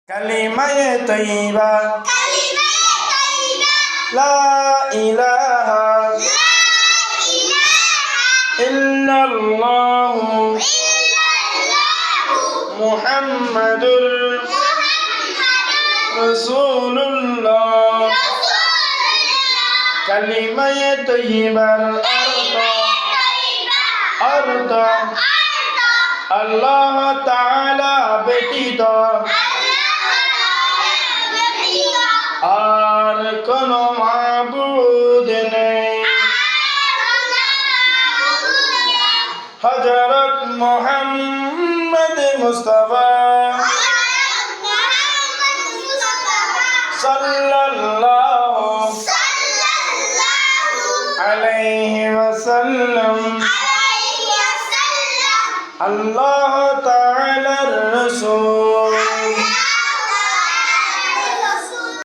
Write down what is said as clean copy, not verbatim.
কালিমায়ে তৈবা লা ইলাহা ইল্লাল্লাহু মুহাম্মাদুর রাসূলুল্লাহ। কালিমায়ে তৈবার অর্থ আল্লাহ তাআলা ব্যতীত আর কোন মাবুদ নেই। হযরত মুহাম্মদ মুস্তাফা সাল্লাল্লাহু আলাইহি ওয়াসাল্লাম আল্লাহ